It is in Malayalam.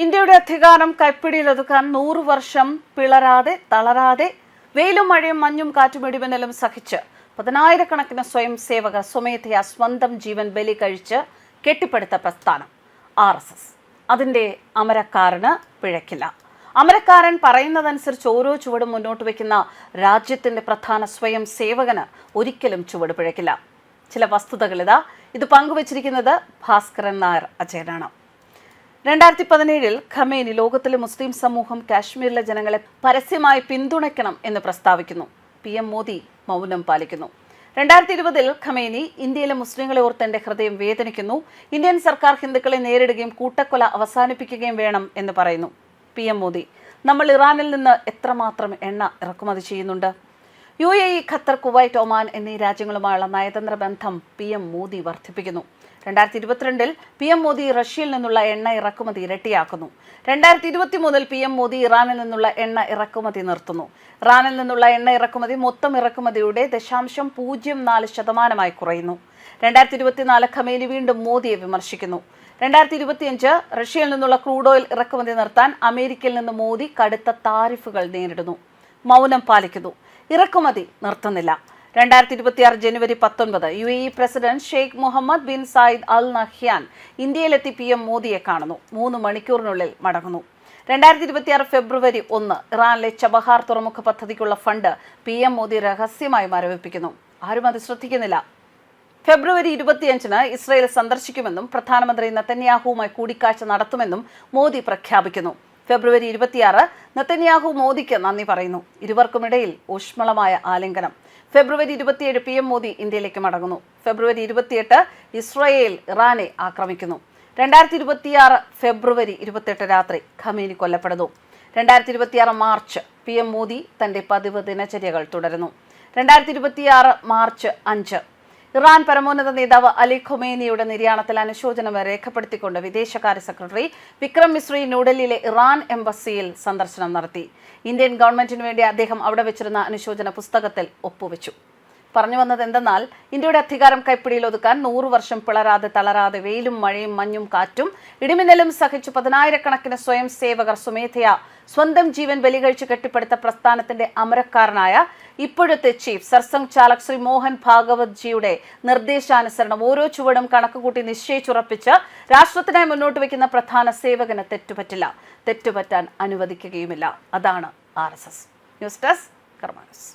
ഇന്ത്യയുടെ അധികാരം കൈപ്പിടിയിലൊതുക്കാൻ 100 വർഷം പിളരാതെ തളരാതെ വെയിലും മഴയും മഞ്ഞും കാറ്റും ഇടിമിന്നലും സഹിച്ച് പതിനായിരക്കണക്കിന് സ്വയം സേവകർ സ്വമേധയാ സ്വന്തം ജീവൻ ബലി കഴിച്ച് കെട്ടിപ്പടുത്ത പ്രസ്ഥാനം RSS. അതിൻ്റെ അമരക്കാരന് പിഴക്കില്ല. അമരക്കാരൻ പറയുന്നതനുസരിച്ച് ഓരോ ചുവടും മുന്നോട്ട് വയ്ക്കുന്ന രാജ്യത്തിൻ്റെ പ്രധാന സ്വയം സേവകന് ഒരിക്കലും ചുവട് പിഴക്കില്ല. ചില വസ്തുതകളിതാ ഇത് പങ്കുവച്ചിരിക്കുന്നത് ഭാസ്കരൻ നായർ അജയനാണ്. 2017 ഖമേനി ലോകത്തിലെ മുസ്ലിം സമൂഹം കാശ്മീരിലെ ജനങ്ങളെ പരസ്യമായി പിന്തുണയ്ക്കണം എന്ന് പ്രസ്താവിക്കുന്നു. PM മോദി മൗനം പാലിക്കുന്നു. 2020 ഖമേനി ഇന്ത്യയിലെ മുസ്ലിങ്ങളെ ഓർത്ത് എൻ്റെ ഹൃദയം വേദനിക്കുന്നു. ഇന്ത്യൻ സർക്കാർ ഹിന്ദുക്കളെ നേരിടുകയും കൂട്ടക്കൊല അവസാനിപ്പിക്കുകയും വേണം എന്ന് പറയുന്നു. PM മോദി നമ്മൾ ഇറാനിൽ നിന്ന് എത്രമാത്രം എണ്ണ ഇറക്കുമതി ചെയ്യുന്നുണ്ട്? UAE, ഖത്തർ, കുവൈറ്റ്, ഒമാൻ എന്നീ രാജ്യങ്ങളുമായുള്ള നയതന്ത്ര ബന്ധം PM മോദി വർദ്ധിപ്പിക്കുന്നു. 2022 PM മോദി റഷ്യയിൽ നിന്നുള്ള എണ്ണ ഇറക്കുമതി ഇരട്ടിയാക്കുന്നു. 2023 PM മോദി ഇറാനിൽ നിന്നുള്ള എണ്ണ ഇറക്കുമതി നിർത്തുന്നു. ഇറാനിൽ നിന്നുള്ള എണ്ണ ഇറക്കുമതി മൊത്തം ഇറക്കുമതിയുടെ 0.04% കുറയുന്നു. 2024 ഖമേനി വീണ്ടും മോദിയെ വിമർശിക്കുന്നു. 2025 റഷ്യയിൽ നിന്നുള്ള ക്രൂഡ് ഓയിൽ ഇറക്കുമതി നിർത്താൻ അമേരിക്കയിൽ നിന്ന് മോദി കടുത്ത താരിഫുകൾ നേരിടുന്നു. മൗനം പാലിക്കുന്നു. ഇറക്കുമതി നിർത്തുന്നില്ല. 2026 ജനുവരി 19 UAE president Sheikh Mohammed bin Zayed Al Nahyan ഇന്ത്യയിലെത്തി PM മോദിയെ കാണുന്നു. 3 മണിക്കൂറിനുള്ളിൽ മടങ്ങുന്നു. 2026 ഫെബ്രുവരി 1 ഇറാനിലെ ചബഹാർ തുറമുഖ പദ്ധതിക്കുള്ള ഫണ്ട് PM മോദി രഹസ്യമായി മരവിപ്പിക്കുന്നു. ആരും അത് ശ്രദ്ധിക്കുന്നില്ല. ഫെബ്രുവരി 25 ഇസ്രയേൽ സന്ദർശിക്കുമെന്നും പ്രധാനമന്ത്രി നെതന്യാഹുവുമായി കൂടിക്കാഴ്ച നടത്തുമെന്നും മോദി പ്രഖ്യാപിക്കുന്നു. ഫെബ്രുവരി 26 നെതന്യാഹു മോദിക്ക് നന്ദി പറയുന്നു. ഇരുവർക്കുമിടയിൽ ഊഷ്മളമായ ആലിംഗനം. ഫെബ്രുവരി 27 PM മോദി ഇന്ത്യയിലേക്ക് മടങ്ങുന്നു. ഫെബ്രുവരി 28 ഇസ്രായേൽ ഇറാനെ ആക്രമിക്കുന്നു. 2026 ഫെബ്രുവരി 28 രാത്രി ഖമേനി കൊല്ലപ്പെടുന്നു. 2026 മാർച്ച് PM മോദി തന്റെ പതിവ് ദിനചര്യകൾ തുടരുന്നു. 2026 മാർച്ച് 5 ഇറാൻ പരമോന്നത നേതാവ് അലി ഖൊമേനിയുടെ നിര്യാണത്തിൽ അനുശോചനം രേഖപ്പെടുത്തിക്കൊണ്ട് വിദേശകാര്യ സെക്രട്ടറി വിക്രം മിസ്രി ന്യൂഡൽഹിയിലെ ഇറാൻ എംബസിയിൽ സന്ദർശനം നടത്തി. ഇന്ത്യൻ ഗവൺമെന്റിനു വേണ്ടി അദ്ദേഹം അവിടെ വെച്ചിരുന്ന അനുശോചന പുസ്തകത്തിൽ ഒപ്പുവെച്ചു. പറഞ്ഞു വന്നത് എന്തെന്നാൽ ഇന്ത്യയുടെ അധികാരം കൈപ്പിടിയിൽ ഒതുക്കാൻ 100 വർഷം പിളരാതെ തളരാതെ വെയിലും മഴയും മഞ്ഞും കാറ്റും ഇടിമിന്നലും സഹിച്ചു പതിനായിരക്കണക്കിന് സ്വയം സേവകർ സ്വമേധയാ സ്വന്തം ജീവൻ ബലികഴിച്ച് കെട്ടിപ്പടുത്ത പ്രസ്ഥാനത്തിന്റെ അമരക്കാരനായ ഇപ്പോഴത്തെ ചീഫ് സർസംഘ് ചാലക് ശ്രീ മോഹൻ ഭാഗവത് ജിയുടെ നിർദ്ദേശാനുസരണം ഓരോ ചുവടും കണക്കുകൂട്ടി നിശ്ചയിച്ചുറപ്പിച്ച് രാഷ്ട്രത്തിനായി മുന്നോട്ട് വയ്ക്കുന്ന പ്രധാന സേവകന് തെറ്റുപറ്റില്ല, തെറ്റുപറ്റാൻ അനുവദിക്കുകയുമില്ല. അതാണ് RSS. ന്യൂസ് ഡെസ്ക് കർമ്മ ന്യൂസ്.